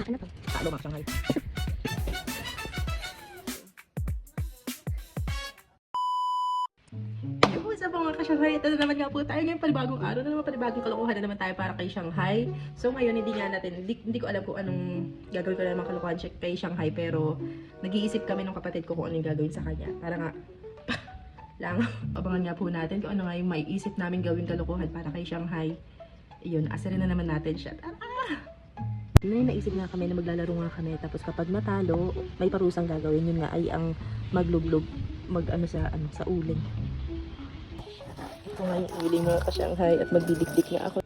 Ano to? Talo mga Shanghai. What's up mga ka-Shanghai? Ito na naman nga po tayo ngayon, panibagong araw na naman, panibagong kalokohan na naman tayo para kay Shanghai. So ngayon hindi ko alam kung anong gagawin ko na naman kalokohan kay Shanghai, pero nag-iisip kami ng kapatid ko kung ano yung gagawin sa kanya. Para nga lang, abangan nga po natin kung ano nga yung may isip namin gawin kalokohan para kay Shanghai. Iyon, asarin na naman natin siya. May naisip nga kami na maglalaro nga kami, tapos kapag matalo, may parusang gagawin. Yun nga ay ang maglublog, sa uling. Ito nga yung uling mga ka-Shanghai at magdidikdik na ako.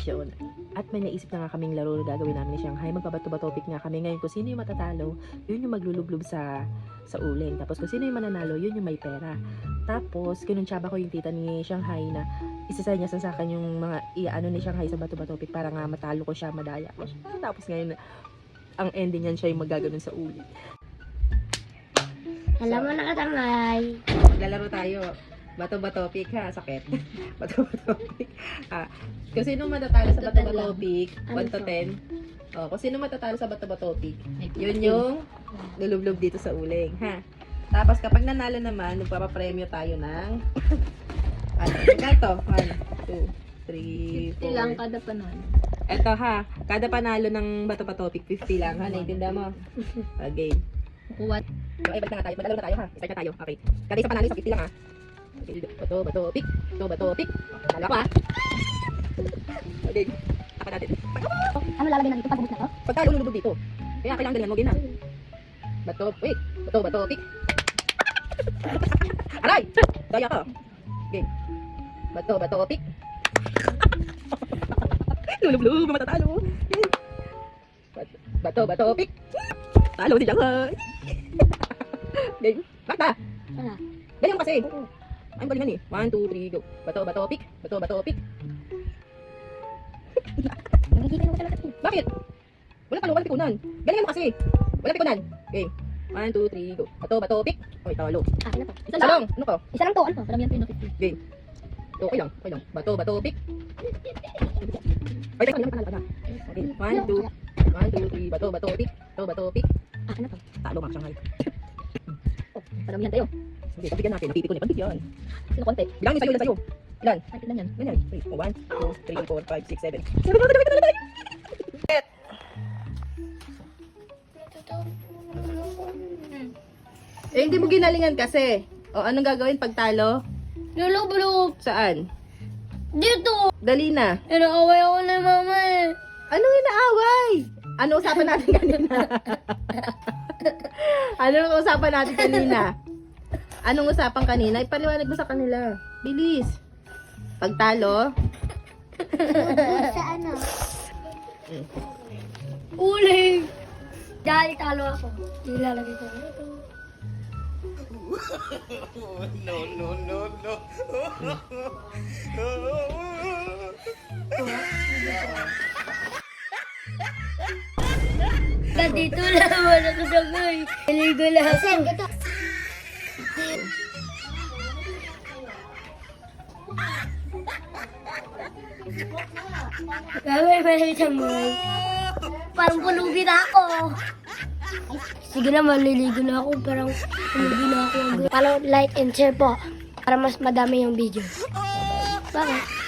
Yun. At may naisip na nga kaming laro na gagawin namin ni Shanghai. Magbabato-batopik nga kami ngayon. Kung sino yung matatalo, yun yung maglulublob sa uling. Tapos kung sino yung mananalo, yun yung may pera. Tapos, kinuntsaba ko yung tita ni Shanghai na isasay niya sa akin yung mga iaano ni Shanghai sa bato-batopik para nga matalo ko siya, madaya ko siya. Tapos ngayon, ang ending yan siya yung magaganon sa uling. Alam mo na katangay. Maglalaro tayo. Bato-batopik ha, sakit. Bato-batopik. Kung sino matatalo sa bato-batopik, 1 to 10. Oh, kung sino matatalo sa bato-batopik, yun yung lulublob dito sa uling, ha. Tapos kapag nanalo naman, magpapapremyo tayo ng ganito. 1, 2, 3, 4. 50 lang kada panalo. Eto ha, kada panalo ng bato-batopik, 50 lang ha. Naiintindihan mo? Okay. Kuwat. Okay, balik na nga tayo. Maglalaro na tayo ha. Start na tayo. Okay. Kada isa panalo, 50 lang ha. Okay, bato-batopik. Bato-batopik. Talo ako ha. Okay. Taka natin. Ano lalagay na dito pag ubus na to? Pagtalo, lulubog dito. Kaya kailangan galingan mo, gina. Bato-pik. Bato-batopik. Aray! Daya ka. Okay. Bato-batopik. Lulublob, matatalo. Bato-batopik. Talo si Shanghai. Okay. Bakta. Wala. Galing mo kasi. Ay, galingan eh. 1, 2, 3, go. Bato-batopik. Bato-batopik. Nagkikita mo talaga ito. Bakit? Walang pikunan. Galingan mo kasi. Walang pikunan. Okay. 1, 2, 3, go. Bato-batopik. Okay, talo. Akin na to. Isa Talong. lang. Ano ka? Isa lang to. Ano to? Parang yan 50. Game. Okay lang. Bato-batopik. Ay, teka, panalo ka na. Okay. 1, 2, 3, bato-batopik. Bato-batopik. Akin na to. Talo mga Shanghai. Oh, parang yan tayo. Sige, pagbigyan natin. Napipikon eh. Pagbigyan. Sino konti? Bilang yung sa'yo, ilan sa'yo? Ilan? Bakit lang yan? Ganyan. 1, 2, 3, 4, 5, 6, 7. 7. Eh, hindi mo ginalingan kasi. O, anong gagawin pag talo? Lulubulub. Saan? Dito. Dali na. Inaaway ako na mama eh. Anong inaaway? Ano usapan natin kanina? Anong usapan natin kanina? Anong usapan kanina? Ipaliwanag mo sa kanila. Bilis. Pag talo? Sa ano? Uling. Dahil talo ako. Ilalagay ko ito. No. Dito naman ako sa guy. Iligo lang. Saan dito? Gawin pa rin siyang boy. Parang pulubi na ako. Sige na, maliligo na ako. Parang pulubi na ako. Follow, like, and share po. Para mas madami yung video. Bakit?